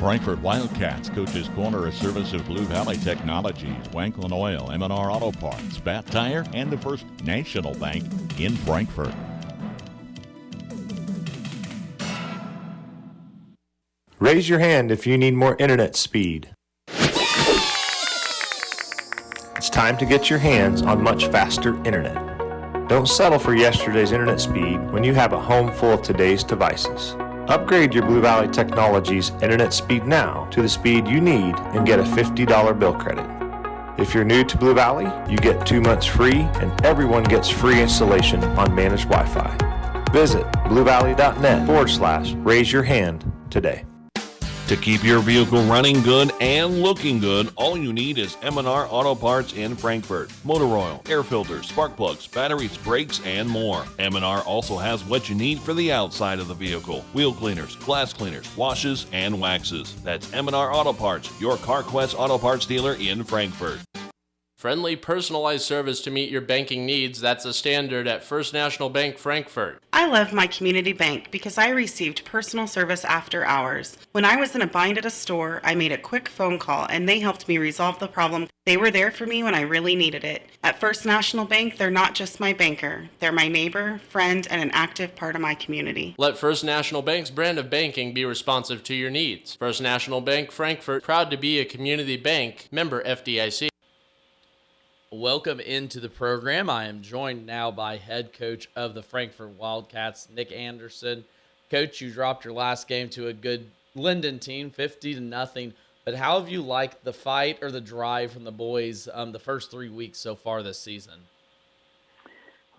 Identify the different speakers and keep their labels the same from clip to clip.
Speaker 1: Frankfort Wildcats Coach's Corner, a service of Blue Valley Technologies, Wanklin Oil, M&R Auto Parts, Bat Tire, and the First National Bank in Frankfort.
Speaker 2: Raise your hand if you need more internet speed. It's time to get your hands on much faster internet. Don't settle for yesterday's internet speed when you have a home full of today's devices. Upgrade your Blue Valley Technologies internet speed now to the speed you need and get a $50 bill credit. If you're new to Blue Valley, you get 2 months free and everyone gets free installation on managed Wi-Fi. Visit bluevalley.net/raise your hand today.
Speaker 3: To keep your vehicle running good and looking good, all you need is M&R Auto Parts in Frankfort. Motor oil, air filters, spark plugs, batteries, brakes, and more. M&R also has what you need for the outside of the vehicle. Wheel cleaners, glass cleaners, washes, and waxes. That's M&R Auto Parts, your CarQuest Auto Parts dealer in Frankfort.
Speaker 4: Friendly, personalized service to meet your banking needs, that's a standard at First National Bank Frankfort.
Speaker 5: I love my community bank because I received personal service after hours. When I was in a bind at a store, I made a quick phone call and they helped me resolve the problem. They were there for me when I really needed it. At First National Bank, they're not just my banker. They're my neighbor, friend, and an active part of my community.
Speaker 4: Let First National Bank's brand of banking be responsive to your needs. First National Bank Frankfort, proud to be a community bank, member FDIC.
Speaker 6: Welcome into the program. I am joined now by head coach of the Frankfort Wildcats, Nick Anderson. Coach, you dropped your last game to a good Linden team, 50-0. But how have you liked the fight or the drive from the boys the first 3 weeks so far this season?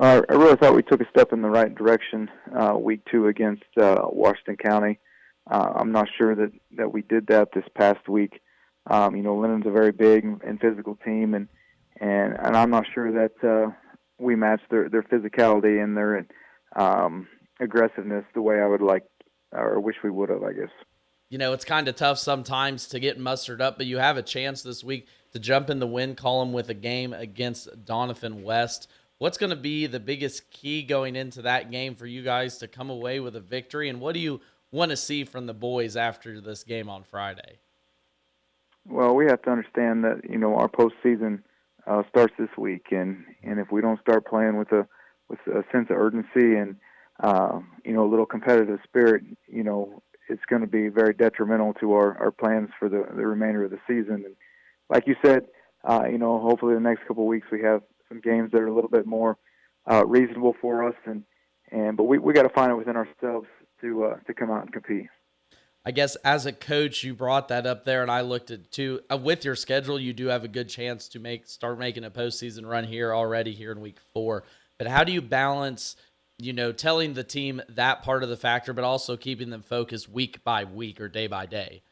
Speaker 7: I really thought we took a step in the right direction week 2 against Washington County. I'm not sure that we did that this past week. Linden's a very big and physical team, and I'm not sure that we matched their physicality and their aggressiveness the way I would like or wish we would have, I guess.
Speaker 6: It's kind of tough sometimes to get mustered up, but you have a chance this week to jump in the win column with a game against Donovan West. What's going to be the biggest key going into that game for you guys to come away with a victory, and what do you want to see from the boys after this game on Friday?
Speaker 7: Well, we have to understand that, our postseason starts this week, and if we don't start playing with a sense of urgency and a little competitive spirit, it's going to be very detrimental to our plans for the remainder of the season. And like you said, hopefully the next couple of weeks we have some games that are a little bit more reasonable for us, but we got to find it within ourselves to come out and compete.
Speaker 6: I guess as a coach, you brought that up there, and I looked at too. With your schedule, you do have a good chance to start making a postseason run here in week 4. But how do you balance, telling the team that part of the factor, but also keeping them focused week by week or day by day?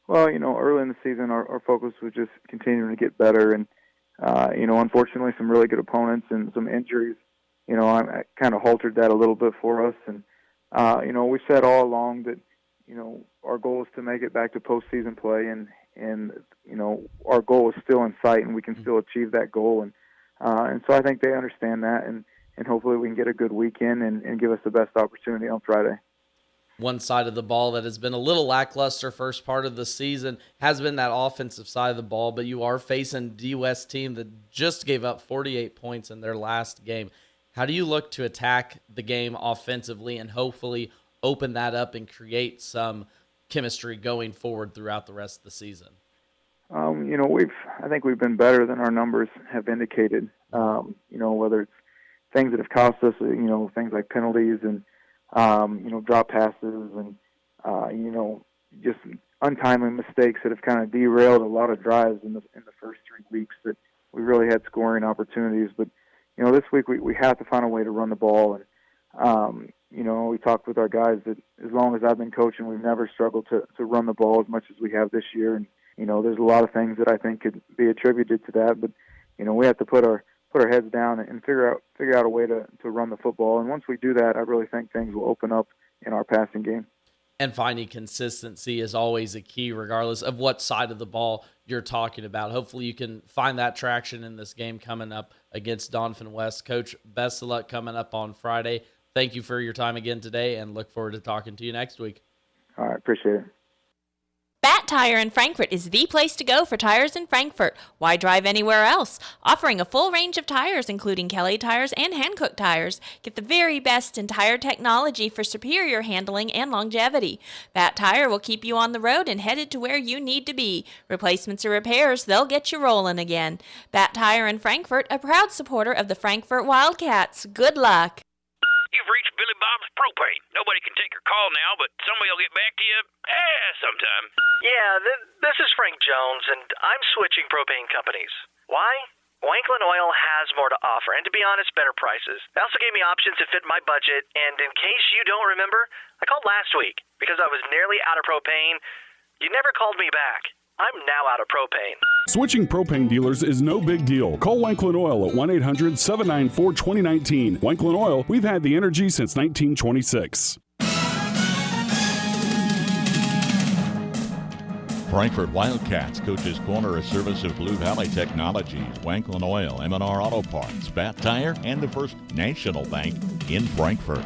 Speaker 7: Well, early in the season, our focus was just continuing to get better, and unfortunately, some really good opponents and some injuries, I kind of halted that a little bit for us, and we said all along that. Our goal is to make it back to postseason play, and our goal is still in sight, and we can still achieve that goal. And so I think they understand that, and hopefully we can get a good weekend and give us the best opportunity on Friday.
Speaker 6: One side of the ball that has been a little lackluster first part of the season has been that offensive side of the ball, but you are facing D West team that just gave up 48 points in their last game. How do you look to attack the game offensively and hopefully open that up and create some chemistry going forward throughout the rest of the season?
Speaker 7: I think we've been better than our numbers have indicated. Whether it's things that have cost us, things like penalties and drop passes and just untimely mistakes that have kind of derailed a lot of drives in the first 3 weeks that we really had scoring opportunities. But this week we have to find a way to run the ball, and we talked with our guys that as long as I've been coaching, we've never struggled to run the ball as much as we have this year. And, there's a lot of things that I think could be attributed to that. But, we have to put our heads down and figure out a way to run the football. And once we do that, I really think things will open up in our passing game.
Speaker 6: And finding consistency is always a key, regardless of what side of the ball you're talking about. Hopefully you can find that traction in this game coming up against Donovan West. Coach, best of luck coming up on Friday. Thank you for your time again today, and look forward to talking to you next week.
Speaker 7: All right, appreciate it.
Speaker 8: Bat Tire in Frankfort is the place to go for tires in Frankfort. Why drive anywhere else? Offering a full range of tires, including Kelly tires and Hankook tires. Get the very best in tire technology for superior handling and longevity. Bat Tire will keep you on the road and headed to where you need to be. Replacements or repairs, they'll get you rolling again. Bat Tire in Frankfort, a proud supporter of the Frankfort Wildcats. Good luck.
Speaker 9: You've reached Billy Bob's Propane. Nobody can take your call now, but somebody will get back to you sometime.
Speaker 10: Yeah, this is Frank Jones, and I'm switching propane companies. Why? Wanklin Oil has more to offer, and to be honest, better prices. They also gave me options that fit my budget, and in case you don't remember, I called last week because I was nearly out of propane. You never called me back. I'm now out of propane.
Speaker 11: Switching propane dealers is no big deal. Call Wanklin Oil at 1-800-794-2019. Wanklin Oil, we've had the energy since 1926.
Speaker 1: Frankfort Wildcats Coach's Corner, a service of Blue Valley Technologies, Wanklin Oil, M&R Auto Parts, Bat Tire, and the First National Bank in Frankfort.